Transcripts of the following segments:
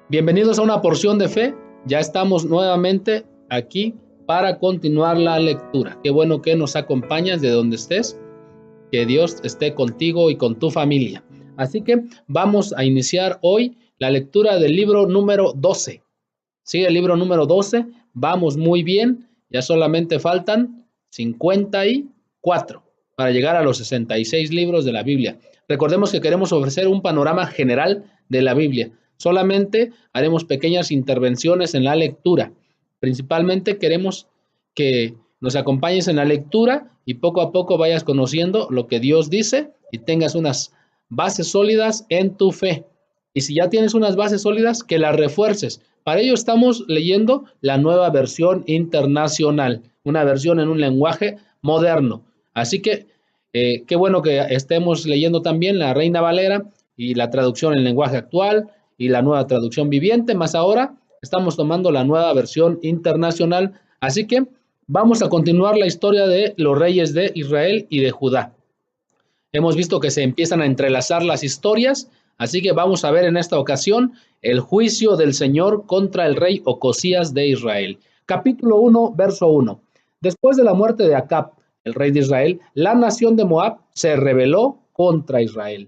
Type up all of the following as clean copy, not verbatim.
Bienvenidos a una porción de fe. Ya estamos nuevamente aquí para continuar la lectura. Qué bueno que nos acompañas de donde estés. Que Dios esté contigo y con tu familia. Así que vamos a iniciar hoy la lectura del libro número 12. Sí, el libro número 12. Vamos muy bien. Ya solamente faltan 54 para llegar a los 66 libros de la Biblia. Recordemos que queremos ofrecer un panorama general de la Biblia. Solamente haremos pequeñas intervenciones en la lectura. Principalmente queremos que nos acompañes en la lectura y poco a poco vayas conociendo lo que Dios dice y tengas unas bases sólidas en tu fe. Y si ya tienes unas bases sólidas, que las refuerces. Para ello estamos leyendo la nueva versión internacional, una versión en un lenguaje moderno. Así que qué bueno que estemos leyendo también la Reina Valera y la traducción en lenguaje actual y la nueva traducción viviente, más ahora estamos tomando la nueva versión internacional. Así que vamos a continuar la historia de los reyes de Israel y de Judá. Hemos visto que se empiezan a entrelazar las historias, así que vamos a ver en esta ocasión el juicio del Señor contra el rey Ocosías de Israel. Capítulo 1, verso 1. Después de la muerte de Acab, el rey de Israel, la nación de Moab se rebeló contra Israel.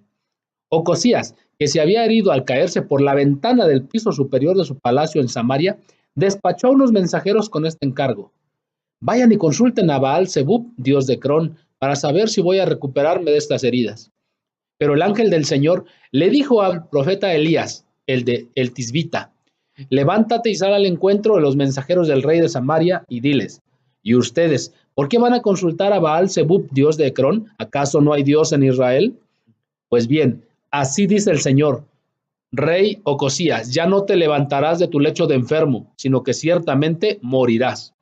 Ocosías, que se había herido al caerse por la ventana del piso superior de su palacio en Samaria, despachó a unos mensajeros con este encargo: vayan y consulten a Baal-Zebub, dios de Cron, para saber si voy a recuperarme de estas heridas. Pero el ángel del Señor le dijo al profeta Elías, el tisbita: levántate y sal al encuentro de los mensajeros del rey de Samaria y diles: ¿y ustedes por qué van a consultar a Baal-Zebub, dios de Cron? ¿Acaso no hay Dios en Israel? Pues bien, así dice el Señor: rey Ocosías, ya no te levantarás de tu lecho de enfermo, sino que ciertamente morirás.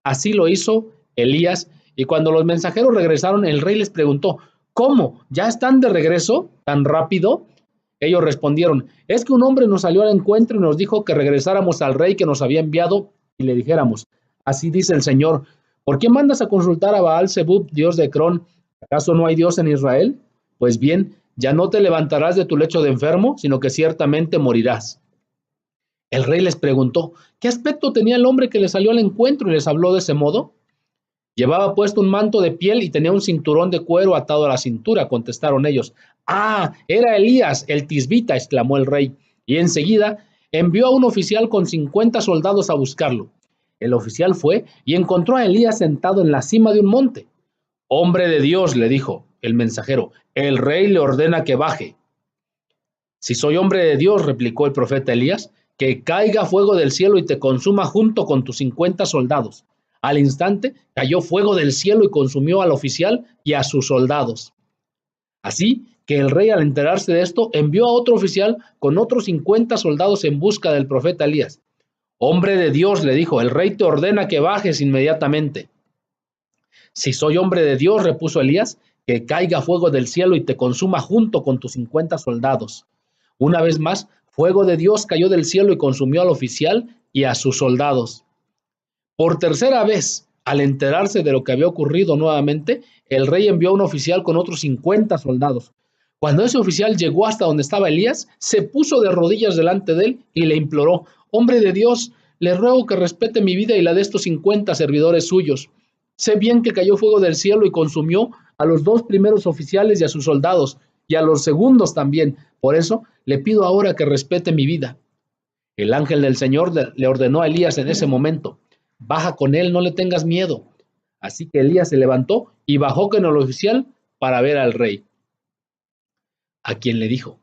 Así lo hizo Elías, y cuando los mensajeros regresaron, el rey les preguntó: ¿cómo? ¿Ya están de regreso tan rápido? Ellos respondieron: es que un hombre nos salió al encuentro y nos dijo que regresáramos al rey que nos había enviado y le dijéramos: así dice el Señor, ¿por qué mandas a consultar a Baal-Zebub, dios de Cron? ¿Acaso no hay Dios en Israel? Pues bien, ya no te levantarás de tu lecho de enfermo, sino que ciertamente morirás. El rey les preguntó: ¿qué aspecto tenía el hombre que les salió al encuentro y les habló de ese modo? Llevaba puesto un manto de piel y tenía un cinturón de cuero atado a la cintura, contestaron ellos. Ah, era Elías, el tisbita, exclamó el rey, y enseguida envió a un oficial con 50 soldados a buscarlo. El oficial fue y encontró a Elías sentado en la cima de un monte. Hombre de Dios, le dijo el mensajero, el rey le ordena que baje. Si soy hombre de Dios, replicó el profeta Elías, que caiga fuego del cielo y te consuma junto con tus 50 soldados. Al instante cayó fuego del cielo y consumió al oficial y a sus soldados. Así que el rey, al enterarse de esto, envió a otro oficial con otros 50 soldados en busca del profeta Elías. Hombre de Dios, le dijo, el rey te ordena que bajes inmediatamente. Si soy hombre de Dios, repuso Elías, que caiga fuego del cielo y te consuma junto con tus 50 soldados. Una vez más, fuego de Dios cayó del cielo y consumió al oficial y a sus soldados. Por tercera vez, al enterarse de lo que había ocurrido nuevamente, el rey envió a un oficial con otros 50 soldados. Cuando ese oficial llegó hasta donde estaba Elías, se puso de rodillas delante de él y le imploró: hombre de Dios, le ruego que respete mi vida y la de estos 50 servidores suyos. Sé bien que cayó fuego del cielo y consumió a los 2 primeros oficiales y a sus soldados, y a los segundos también. Por eso le pido ahora que respete mi vida. El ángel del Señor le ordenó a Elías en ese momento: baja con él, no le tengas miedo. Así que Elías se levantó y bajó con el oficial para ver al rey, a quien le dijo: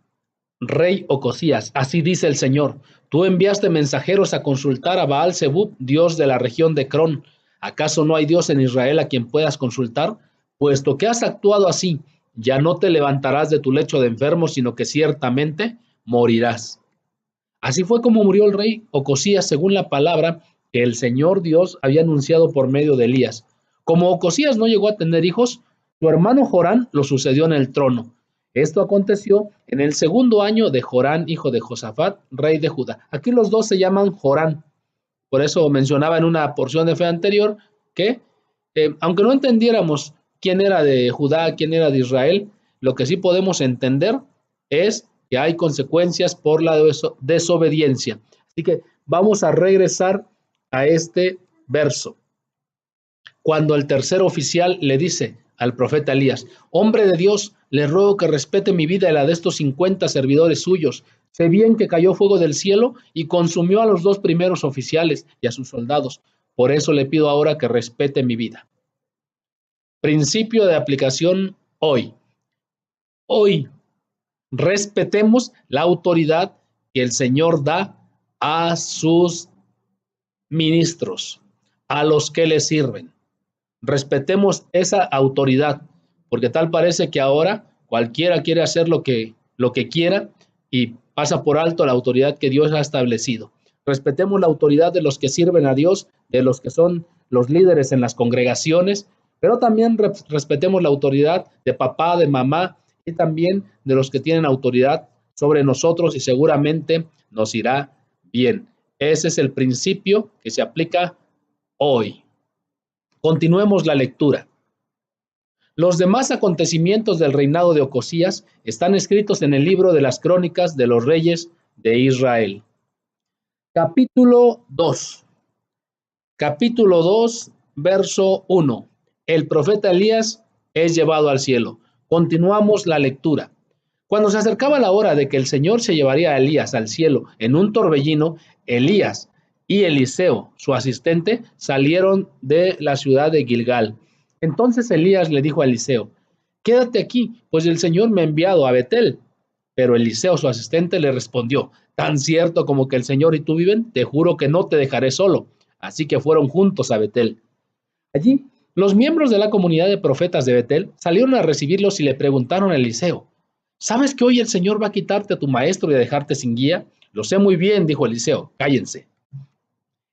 Rey Ocosías, así dice el Señor, tú enviaste mensajeros a consultar a Baal-Zebub, dios de la región de Cron. ¿Acaso no hay Dios en Israel a quien puedas consultar? Puesto que has actuado así, ya no te levantarás de tu lecho de enfermo, sino que ciertamente morirás. Así fue como murió el rey Ocosías, según la palabra que el Señor Dios había anunciado por medio de Elías. Como Ocosías no llegó a tener hijos, su hermano Jorán lo sucedió en el trono. Esto aconteció en el segundo año de Jorán, hijo de Josafat, rey de Judá. Aquí los dos se llaman Jorán. Por eso mencionaba en una porción de fe anterior que, aunque no entendiéramos quién era de Judá, quién era de Israel, lo que sí podemos entender es que hay consecuencias por la desobediencia. Así que vamos a regresar a este verso. Cuando el tercer oficial le dice al profeta Elías: hombre de Dios, le ruego que respete mi vida y la de estos 50 servidores suyos. Sé bien que cayó fuego del cielo y consumió a los 2 primeros oficiales y a sus soldados. Por eso le pido ahora que respete mi vida. Principio de aplicación hoy. Hoy respetemos la autoridad que el Señor da a sus ministros, a los que le sirven. Respetemos esa autoridad, porque tal parece que ahora cualquiera quiere hacer lo que quiera y pasa por alto la autoridad que Dios ha establecido. Respetemos la autoridad de los que sirven a Dios, de los que son los líderes en las congregaciones, pero también respetemos la autoridad de papá, de mamá y también de los que tienen autoridad sobre nosotros, y seguramente nos irá bien. Ese es el principio que se aplica hoy. Continuemos la lectura. Los demás acontecimientos del reinado de Ocosías están escritos en el libro de las crónicas de los reyes de Israel. Capítulo 2. Capítulo 2, verso 1. El profeta Elías es llevado al cielo. Continuamos la lectura. Cuando se acercaba la hora de que el Señor se llevaría a Elías al cielo en un torbellino, Elías y Eliseo, su asistente, salieron de la ciudad de Gilgal. Entonces Elías le dijo a Eliseo: quédate aquí, pues el Señor me ha enviado a Betel. Pero Eliseo, su asistente, le respondió: tan cierto como que el Señor y tú viven, te juro que no te dejaré solo. Así que fueron juntos a Betel. Allí, los miembros de la comunidad de profetas de Betel salieron a recibirlos y le preguntaron a Eliseo: ¿sabes que hoy el Señor va a quitarte a tu maestro y a dejarte sin guía? Lo sé muy bien, dijo Eliseo, cállense.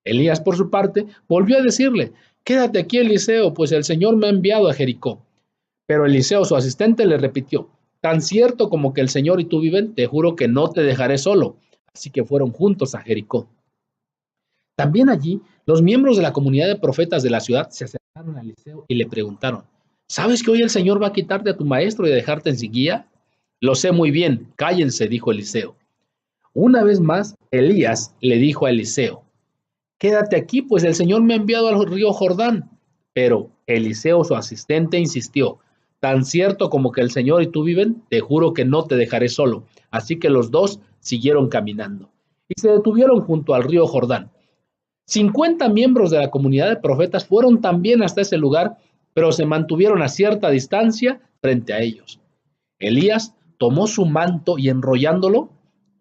Elías, por su parte, volvió a decirle: quédate aquí, Eliseo, pues el Señor me ha enviado a Jericó. Pero Eliseo, su asistente, le repitió: tan cierto como que el Señor y tú viven, te juro que no te dejaré solo. Así que fueron juntos a Jericó. También allí, los miembros de la comunidad de profetas de la ciudad se acercaron a Eliseo y le preguntaron: ¿sabes que hoy el Señor va a quitarte a tu maestro y a dejarte sin guía? Lo sé muy bien, cállense, dijo Eliseo. Una vez más, Elías le dijo a Eliseo: quédate aquí, pues el Señor me ha enviado al río Jordán. Pero Eliseo, su asistente, insistió: tan cierto como que el Señor y tú viven, te juro que no te dejaré solo. Así que los dos siguieron caminando y se detuvieron junto al río Jordán. 50 miembros de la comunidad de profetas fueron también hasta ese lugar, pero se mantuvieron a cierta distancia frente a ellos. Elías tomó su manto y, enrollándolo,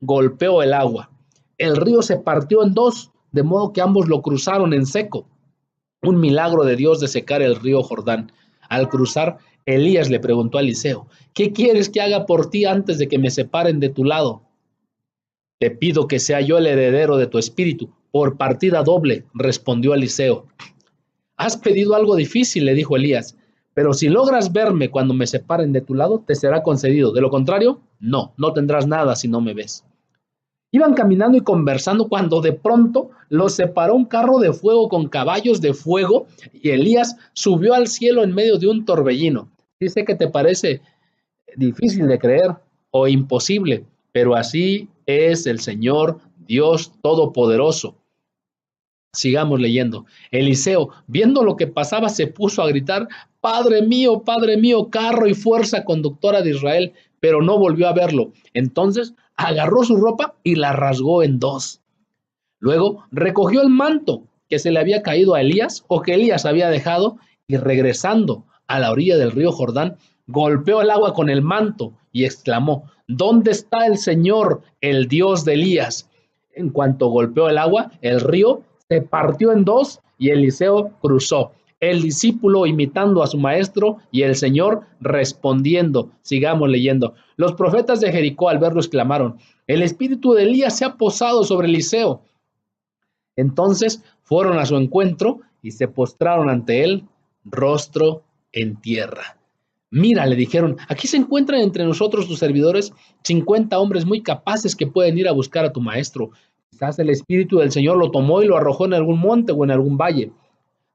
golpeó el agua. El río se partió en dos, de modo que ambos lo cruzaron en seco. Un milagro de Dios de secar el río Jordán. Al cruzar, Elías le preguntó a Eliseo: ¿qué quieres que haga por ti antes de que me separen de tu lado? Te pido que sea yo el heredero de tu espíritu, por partida doble, respondió Eliseo. Has pedido algo difícil, le dijo Elías, pero si logras verme cuando me separen de tu lado, te será concedido. De lo contrario, no tendrás nada si no me ves. Iban caminando y conversando cuando de pronto los separó un carro de fuego con caballos de fuego y Elías subió al cielo en medio de un torbellino. Dice que te parece difícil de creer o imposible, pero así es el Señor Dios Todopoderoso. Sigamos leyendo. Eliseo, viendo lo que pasaba, se puso a gritar: Padre mío, carro y fuerza conductora de Israel, pero no volvió a verlo. Entonces agarró su ropa y la rasgó en dos. Luego recogió el manto que se le había caído a Elías o que Elías había dejado y, regresando a la orilla del río Jordán, golpeó el agua con el manto y exclamó: ¿dónde está el Señor, el Dios de Elías? En cuanto golpeó el agua, el río se partió en dos y Eliseo cruzó. El discípulo imitando a su maestro y el Señor respondiendo. Sigamos leyendo. Los profetas de Jericó, al verlo, exclamaron: el espíritu de Elías se ha posado sobre Eliseo. Entonces fueron a su encuentro y se postraron ante él, rostro en tierra. Mira, le dijeron, aquí se encuentran entre nosotros tus servidores 50 hombres muy capaces que pueden ir a buscar a tu maestro. Quizás el espíritu del Señor lo tomó y lo arrojó en algún monte o en algún valle.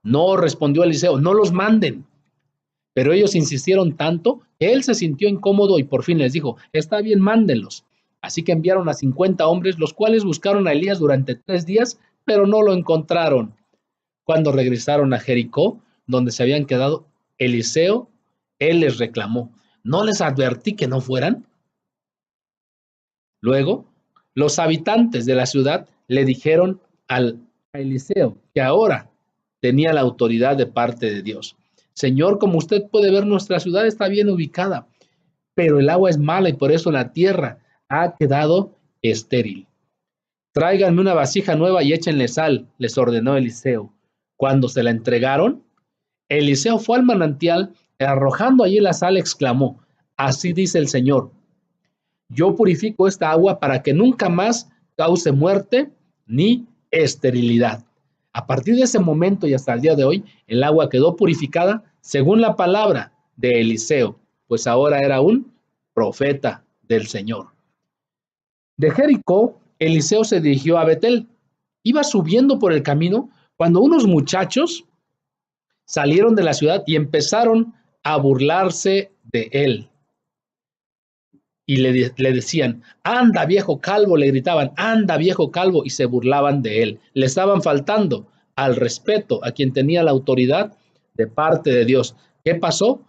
No, respondió Eliseo, no los manden. Pero ellos insistieron tanto que él se sintió incómodo y por fin les dijo: está bien, mándenlos. Así que enviaron a 50 hombres, los cuales buscaron a Elías durante 3 días, pero no lo encontraron. Cuando regresaron a Jericó, donde se habían quedado, Eliseo, él les reclamó: ¿no les advertí que no fueran? Luego, los habitantes de la ciudad le dijeron a Eliseo que ahora tenía la autoridad de parte de Dios. Señor, como usted puede ver, nuestra ciudad está bien ubicada, pero el agua es mala y por eso la tierra ha quedado estéril. Tráiganme una vasija nueva y échenle sal, les ordenó Eliseo. Cuando se la entregaron, Eliseo fue al manantial y arrojando allí la sal exclamó: así dice el Señor, yo purifico esta agua para que nunca más cause muerte ni esterilidad. A partir de ese momento y hasta el día de hoy, el agua quedó purificada según la palabra de Eliseo, pues ahora era un profeta del Señor. De Jericó, Eliseo se dirigió a Betel. Iba subiendo por el camino cuando unos muchachos salieron de la ciudad y empezaron a burlarse de él. Y le decían: anda viejo calvo, le gritaban: anda viejo calvo, y se burlaban de él. Le estaban faltando al respeto a quien tenía la autoridad de parte de Dios. ¿Qué pasó?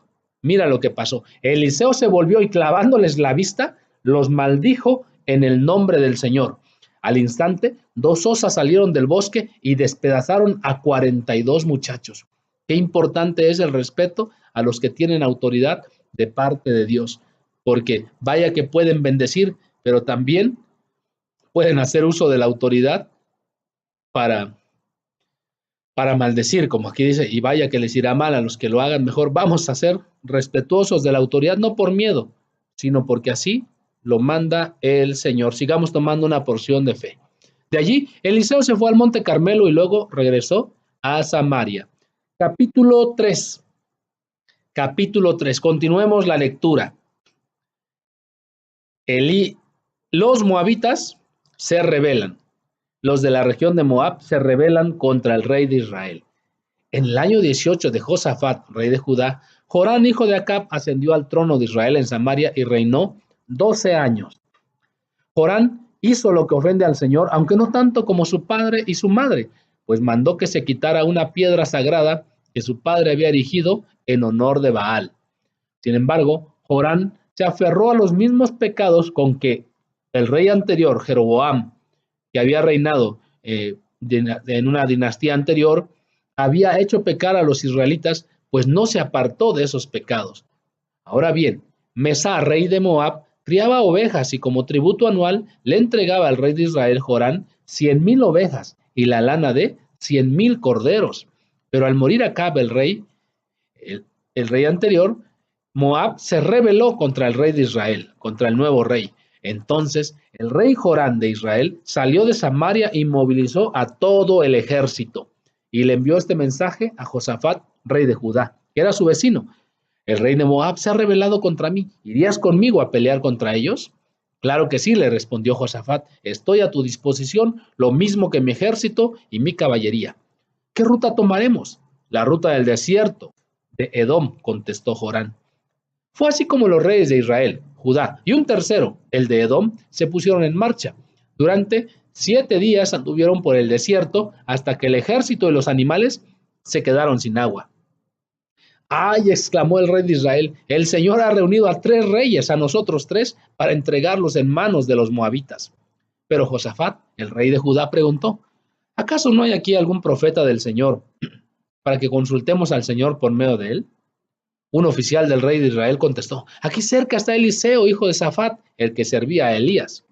Mira lo que pasó. Eliseo se volvió y clavándoles la vista, los maldijo en el nombre del Señor. Al instante, 2 osas salieron del bosque y despedazaron a 42 muchachos. Qué importante es el respeto a los que tienen autoridad de parte de Dios, porque vaya que pueden bendecir, pero también pueden hacer uso de la autoridad para maldecir, como aquí dice, y vaya que les irá mal a los que lo hagan. Mejor vamos a ser respetuosos de la autoridad, no por miedo, sino porque así lo manda el Señor. Sigamos tomando una porción de fe. De allí, Eliseo se fue al monte Carmelo y luego regresó a Samaria. Capítulo 3. Capítulo 3. Continuemos la lectura. Los moabitas se rebelan. Los de la región de Moab se rebelan contra el rey de Israel. En el año 18 de Josafat, rey de Judá, Jorán, hijo de Acab, ascendió al trono de Israel en Samaria y reinó 12 años. Jorán hizo lo que ofende al Señor, aunque no tanto como su padre y su madre, pues mandó que se quitara una piedra sagrada que su padre había erigido en honor de Baal. Sin embargo, Jorán se aferró a los mismos pecados con que el rey anterior, Jeroboam, que había reinado en una dinastía anterior, había hecho pecar a los israelitas, pues no se apartó de esos pecados. Ahora bien, Mesá, rey de Moab, criaba ovejas y como tributo anual le entregaba al rey de Israel, Jorán, 100,000 ovejas y la lana de 100,000 corderos. Pero al morir Acab, el rey anterior, Moab se rebeló contra el rey de Israel, contra el nuevo rey. Entonces el rey Jorán de Israel salió de Samaria y movilizó a todo el ejército y le envió este mensaje a Josafat, rey de Judá, que era su vecino: el rey de Moab se ha rebelado contra mí, ¿irías conmigo a pelear contra ellos? Claro que sí, le respondió Josafat, estoy a tu disposición, lo mismo que mi ejército y mi caballería. ¿Qué ruta tomaremos? La ruta del desierto de Edom, contestó Jorán. Fue así como los reyes de Israel, Judá y un tercero, el de Edom, se pusieron en marcha. Durante 7 días anduvieron por el desierto hasta que el ejército y los animales se quedaron sin agua. ¡Ay!, exclamó el rey de Israel, el Señor ha reunido a 3 reyes, a nosotros 3, para entregarlos en manos de los moabitas. Pero Josafat, el rey de Judá, preguntó: ¿acaso no hay aquí algún profeta del Señor para que consultemos al Señor por medio de él? Un oficial del rey de Israel contestó: aquí cerca está Eliseo, hijo de Safat, el que servía a Elías.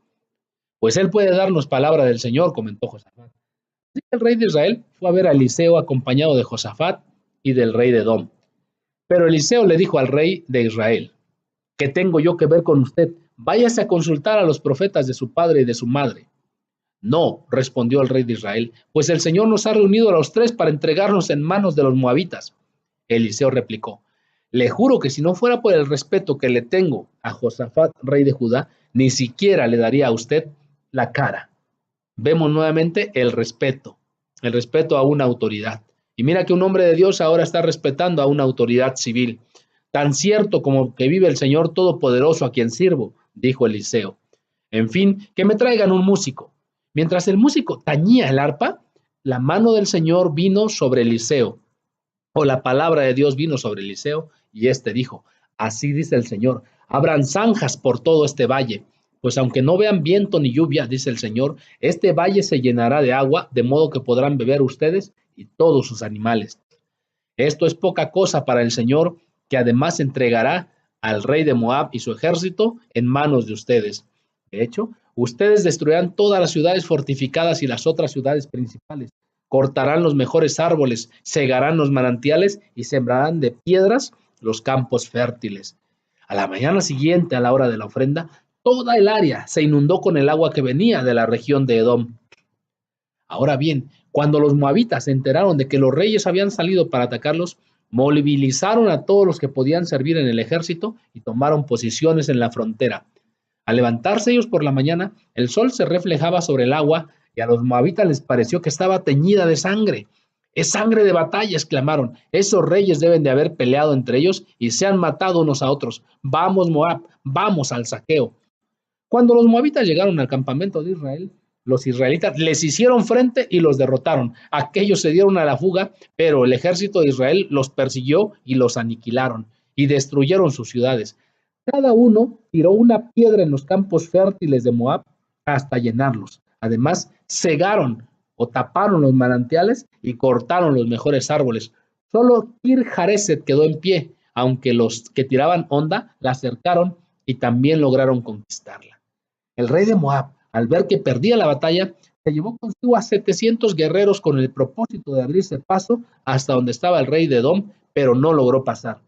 Pues él puede darnos palabra del Señor, comentó Josafat. Así que el rey de Israel fue a ver a Eliseo acompañado de Josafat y del rey de Edom. Pero Eliseo le dijo al rey de Israel: ¿qué tengo yo que ver con usted? Váyase a consultar a los profetas de su padre y de su madre. No, respondió el rey de Israel, pues el Señor nos ha reunido a los 3 para entregarnos en manos de los moabitas. Eliseo replicó: le juro que si no fuera por el respeto que le tengo a Josafat, rey de Judá, ni siquiera le daría a usted la cara. Vemos nuevamente el respeto a una autoridad. Y mira que un hombre de Dios ahora está respetando a una autoridad civil. Tan cierto como que vive el Señor Todopoderoso a quien sirvo, dijo Eliseo. En fin, que me traigan un músico. Mientras el músico tañía el arpa, la mano del Señor vino sobre Eliseo, o la palabra de Dios vino sobre Eliseo, y éste dijo, así dice el Señor, habrán zanjas por todo este valle, pues aunque no vean viento ni lluvia, dice el Señor, este valle se llenará de agua, de modo que podrán beber ustedes y todos sus animales. Esto es poca cosa para el Señor, que además entregará al rey de Moab y su ejército en manos de ustedes. De hecho, ustedes destruirán todas las ciudades fortificadas y las otras ciudades principales, cortarán los mejores árboles, cegarán los manantiales y sembrarán de piedras los campos fértiles. A la mañana siguiente, a la hora de la ofrenda, toda el área se inundó con el agua que venía de la región de Edom. Ahora bien, cuando los moabitas se enteraron de que los reyes habían salido para atacarlos, movilizaron a todos los que podían servir en el ejército y tomaron posiciones en la frontera. Al levantarse ellos por la mañana, el sol se reflejaba sobre el agua y a los moabitas les pareció que estaba teñida de sangre. Es sangre de batalla, exclamaron. Esos reyes deben de haber peleado entre ellos y se han matado unos a otros. Vamos, Moab, vamos al saqueo. Cuando los moabitas llegaron al campamento de Israel, los israelitas les hicieron frente y los derrotaron. Aquellos se dieron a la fuga, pero el ejército de Israel los persiguió y los aniquilaron y destruyeron sus ciudades. Cada uno tiró una piedra en los campos fértiles de Moab hasta llenarlos. Además, cegaron o taparon los manantiales y cortaron los mejores árboles. Solo Kir-Jareset quedó en pie, aunque los que tiraban honda la cercaron y también lograron conquistarla. El rey de Moab, al ver que perdía la batalla, se llevó consigo a 700 guerreros con el propósito de abrirse paso hasta donde estaba el rey de Edom, pero no logró pasar.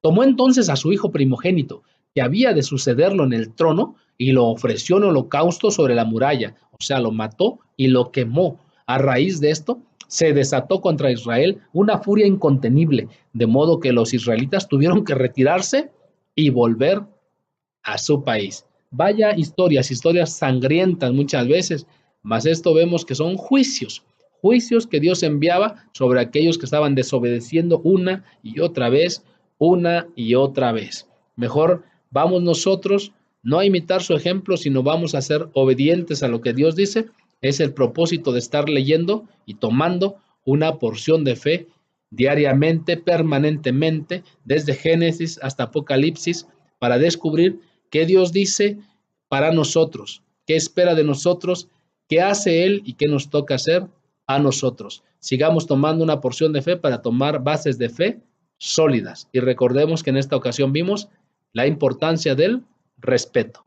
Tomó entonces a su hijo primogénito, que había de sucederlo en el trono, y lo ofreció en holocausto sobre la muralla, o sea, lo mató y lo quemó. A raíz de esto, se desató contra Israel una furia incontenible, de modo que los israelitas tuvieron que retirarse y volver a su país. Vaya historias sangrientas muchas veces, mas esto vemos que son juicios que Dios enviaba sobre aquellos que estaban desobedeciendo una y otra vez. Mejor vamos nosotros no a imitar su ejemplo, sino vamos a ser obedientes a lo que Dios dice. Es el propósito de estar leyendo y tomando una porción de fe diariamente, permanentemente, desde Génesis hasta Apocalipsis, para descubrir qué Dios dice para nosotros, qué espera de nosotros, qué hace Él y qué nos toca hacer a nosotros. Sigamos tomando una porción de fe para tomar bases de fe sólidas. Y recordemos que en esta ocasión vimos la importancia del respeto.